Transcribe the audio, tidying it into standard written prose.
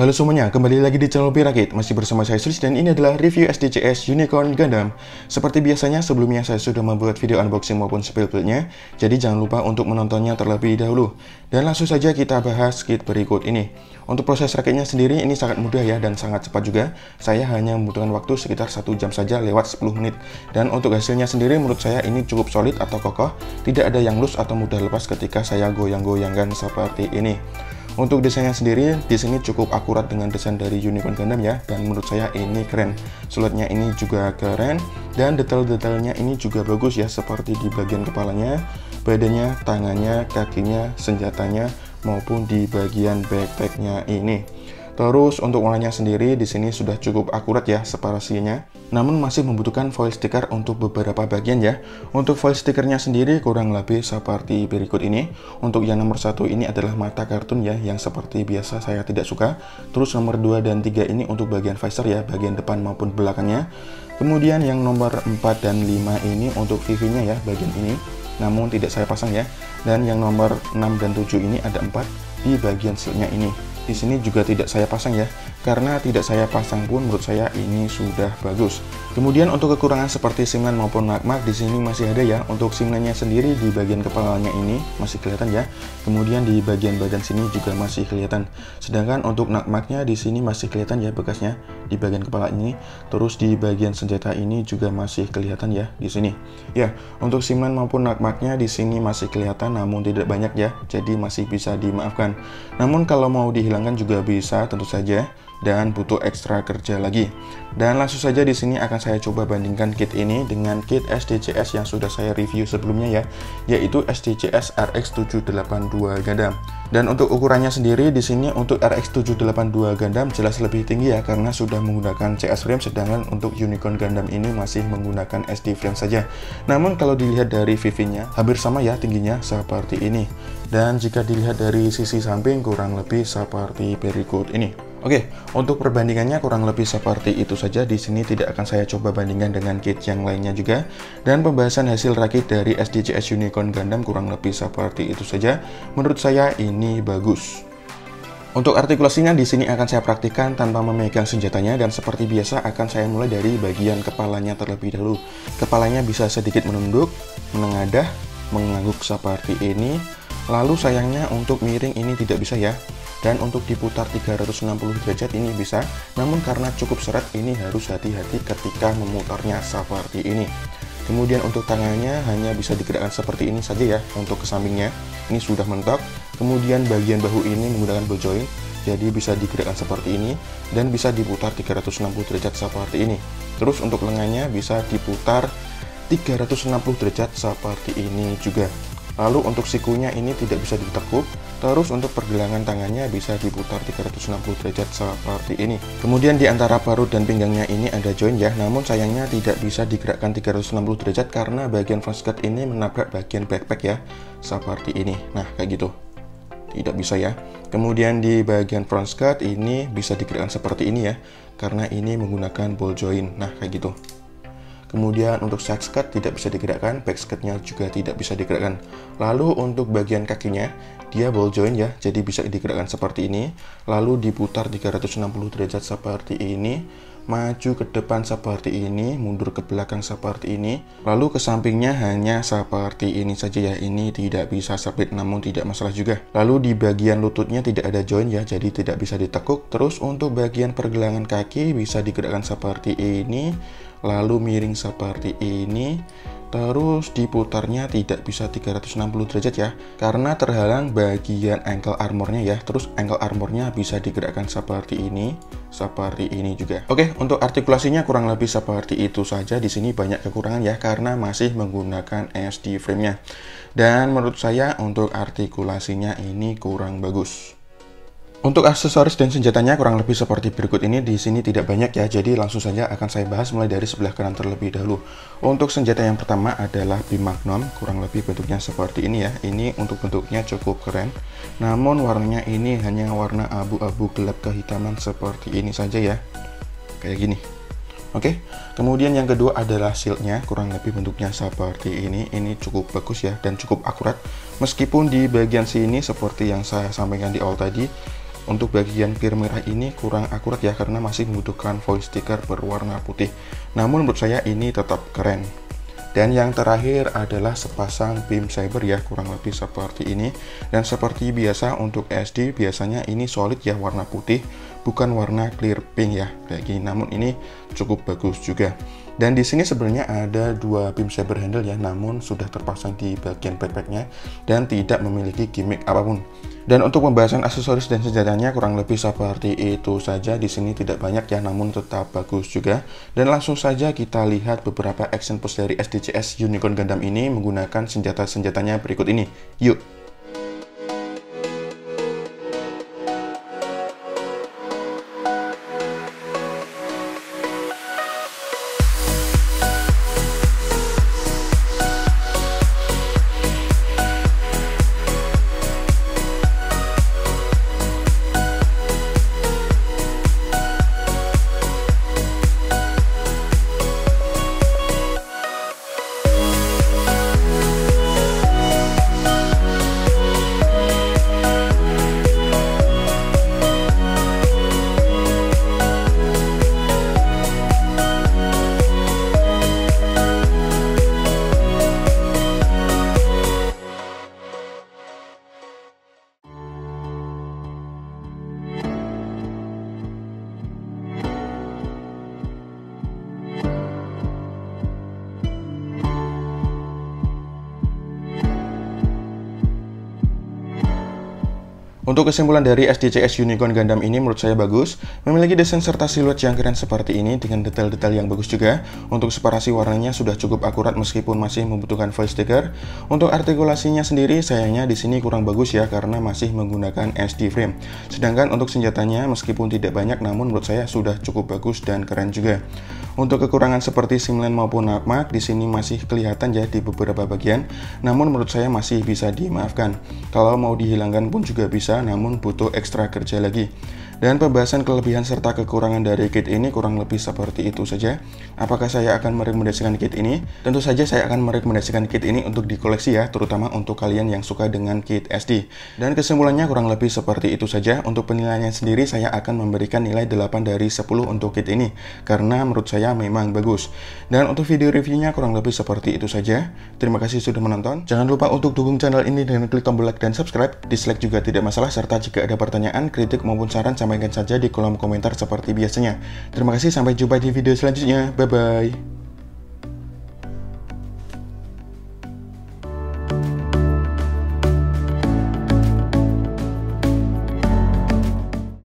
Halo semuanya, kembali lagi di channel Pirakit. Masih bersama saya Sris dan ini adalah review SDCS Unicorn Gundam. Seperti biasanya sebelumnya saya sudah membuat video unboxing maupun spill build-nya, jadi jangan lupa untuk menontonnya terlebih dahulu. Dan langsung saja kita bahas kit berikut ini. Untuk proses rakitnya sendiri ini sangat mudah ya dan sangat cepat juga. Saya hanya membutuhkan waktu sekitar 1 jam saja lewat 10 menit. Dan untuk hasilnya sendiri menurut saya ini cukup solid atau kokoh, tidak ada yang loose atau mudah lepas ketika saya goyang-goyangkan seperti ini. Untuk desainnya sendiri, di sini cukup akurat dengan desain dari Unicorn Gundam ya, dan menurut saya ini keren. Slotnya ini juga keren, dan detail-detailnya ini juga bagus ya, seperti di bagian kepalanya, badannya, tangannya, kakinya, senjatanya, maupun di bagian backpacknya ini. Terus untuk warnanya sendiri di sini sudah cukup akurat ya separasinya. Namun masih membutuhkan foil stiker untuk beberapa bagian ya. Untuk foil stikernya sendiri kurang lebih seperti berikut ini. Untuk yang nomor 1 ini adalah mata kartun ya, yang seperti biasa saya tidak suka. Terus nomor 2 dan 3 ini untuk bagian visor ya, bagian depan maupun belakangnya. Kemudian yang nomor 4 dan 5 ini untuk VV-nya ya, bagian ini. Namun tidak saya pasang ya. Dan yang nomor 6 dan 7 ini ada 4 di bagian slotnya ini. Di sini juga tidak saya pasang ya, karena tidak saya pasang pun menurut saya ini sudah bagus. Kemudian untuk kekurangan seperti simlan maupun nakmak di sini masih ada ya. Untuk simlannya sendiri di bagian kepalanya ini masih kelihatan ya. Kemudian di bagian badan sini juga masih kelihatan. Sedangkan untuk nakmaknya di sini masih kelihatan ya bekasnya di bagian kepala ini. Terus di bagian senjata ini juga masih kelihatan ya di sini. Ya, untuk simlan maupun nakmaknya di sini masih kelihatan namun tidak banyak ya. Jadi masih bisa dimaafkan. Namun kalau mau dihilangkan juga bisa tentu saja, dan butuh ekstra kerja lagi. Dan langsung saja di sini akan saya coba bandingkan kit ini dengan kit SDCS yang sudah saya review sebelumnya ya, yaitu SDCS RX782 Gundam. Dan untuk ukurannya sendiri di sini untuk RX782 Gundam jelas lebih tinggi ya, karena sudah menggunakan CS frame, sedangkan untuk Unicorn Gundam ini masih menggunakan SD frame saja. Namun kalau dilihat dari VV-nya hampir sama ya tingginya seperti ini. Dan jika dilihat dari sisi samping kurang lebih seperti berikut ini. Oke, untuk perbandingannya kurang lebih seperti itu saja. Di sini tidak akan saya coba bandingkan dengan kit yang lainnya juga. Dan pembahasan hasil rakit dari SDCS Unicorn Gundam kurang lebih seperti itu saja. Menurut saya ini bagus. Untuk artikulasinya di sini akan saya praktikkan tanpa memegang senjatanya, dan seperti biasa akan saya mulai dari bagian kepalanya terlebih dahulu. Kepalanya bisa sedikit menunduk, menengadah, mengangguk seperti ini. Lalu sayangnya untuk miring ini tidak bisa ya. Dan untuk diputar 360 derajat ini bisa, namun karena cukup seret ini harus hati-hati ketika memutarnya seperti ini. Kemudian untuk tangannya hanya bisa digerakkan seperti ini saja ya untuk ke sampingnya. Ini sudah mentok. Kemudian bagian bahu ini menggunakan ball joint, jadi bisa digerakkan seperti ini dan bisa diputar 360 derajat seperti ini. Terus untuk lengannya bisa diputar 360 derajat seperti ini juga. Lalu untuk sikunya ini tidak bisa ditekuk. Terus untuk pergelangan tangannya bisa diputar 360 derajat seperti ini. Kemudian di antara perut dan pinggangnya ini ada joint ya, namun sayangnya tidak bisa digerakkan 360 derajat karena bagian front skirt ini menabrak bagian backpack ya, seperti ini. Nah, kayak gitu. Tidak bisa ya. Kemudian di bagian front skirt ini bisa digerakkan seperti ini ya, karena ini menggunakan ball joint. Nah, kayak gitu. Kemudian untuk side skirt tidak bisa digerakkan, back skirtnya juga tidak bisa digerakkan. Lalu untuk bagian kakinya, dia ball joint ya, jadi bisa digerakkan seperti ini. Lalu diputar 360 derajat seperti ini, maju ke depan seperti ini, mundur ke belakang seperti ini. Lalu ke sampingnya hanya seperti ini saja ya, ini tidak bisa split namun tidak masalah juga. Lalu di bagian lututnya tidak ada joint ya, jadi tidak bisa ditekuk. Terus untuk bagian pergelangan kaki bisa digerakkan seperti ini. Lalu miring seperti ini, terus diputarnya tidak bisa 360 derajat ya, karena terhalang bagian ankle armornya ya. Terus ankle armornya bisa digerakkan seperti ini juga. Oke, untuk artikulasinya kurang lebih seperti itu saja. Di sini banyak kekurangan ya, karena masih menggunakan SD frame-nya. Dan menurut saya untuk artikulasinya ini kurang bagus. Untuk aksesoris dan senjatanya kurang lebih seperti berikut ini. Di sini tidak banyak ya, jadi langsung saja akan saya bahas mulai dari sebelah kanan terlebih dahulu. Untuk senjata yang pertama adalah Beam Magnum, kurang lebih bentuknya seperti ini ya. Ini untuk bentuknya cukup keren, namun warnanya ini hanya warna abu-abu gelap kehitaman seperti ini saja ya, kayak gini. Oke, kemudian yang kedua adalah shieldnya, kurang lebih bentuknya seperti ini. Ini cukup bagus ya dan cukup akurat. Meskipun di bagian sini seperti yang saya sampaikan di awal tadi, Untuk bagian pir merah ini kurang akurat ya, karena masih membutuhkan voice sticker berwarna putih. Namun menurut saya ini tetap keren. Dan yang terakhir adalah sepasang beam saber ya, kurang lebih seperti ini. Dan seperti biasa untuk SD biasanya ini solid ya, warna putih, bukan warna clear pink ya kayak gini. Namun ini cukup bagus juga. Dan di sini sebenarnya ada dua beam saber handle ya, namun sudah terpasang di bagian backpacknya dan tidak memiliki gimmick apapun. Dan untuk pembahasan aksesoris dan senjatanya kurang lebih seperti itu saja. Di sini tidak banyak ya, namun tetap bagus juga. Dan langsung saja kita lihat beberapa action pose dari SDCS Unicorn Gundam ini menggunakan senjata-senjatanya berikut ini. Yuk! Untuk kesimpulan dari SDCS Unicorn Gundam ini menurut saya bagus, memiliki desain serta siluet yang keren seperti ini dengan detail-detail yang bagus juga. Untuk separasi warnanya sudah cukup akurat meskipun masih membutuhkan voice sticker. Untuk artikulasinya sendiri sayangnya di sini kurang bagus ya, karena masih menggunakan SD frame. Sedangkan untuk senjatanya meskipun tidak banyak namun menurut saya sudah cukup bagus dan keren juga. Untuk kekurangan seperti simline maupun nakmak di sini masih kelihatan ya di beberapa bagian, namun menurut saya masih bisa dimaafkan. Kalau mau dihilangkan pun juga bisa, namun butuh ekstra kerja lagi. Dan pembahasan kelebihan serta kekurangan dari kit ini kurang lebih seperti itu saja. Apakah saya akan merekomendasikan kit ini? Tentu saja saya akan merekomendasikan kit ini untuk dikoleksi ya, terutama untuk kalian yang suka dengan kit SD. Dan kesimpulannya kurang lebih seperti itu saja. Untuk penilaiannya sendiri saya akan memberikan nilai 8 dari 10 untuk kit ini, karena menurut saya memang bagus. Dan untuk video reviewnya kurang lebih seperti itu saja. Terima kasih sudah menonton. Jangan lupa untuk dukung channel ini dengan klik tombol like dan subscribe. Dislike juga tidak masalah, serta jika ada pertanyaan, kritik maupun saran sampaikan saja di kolom komentar seperti biasanya. Terima kasih, sampai jumpa di video selanjutnya. Bye-bye.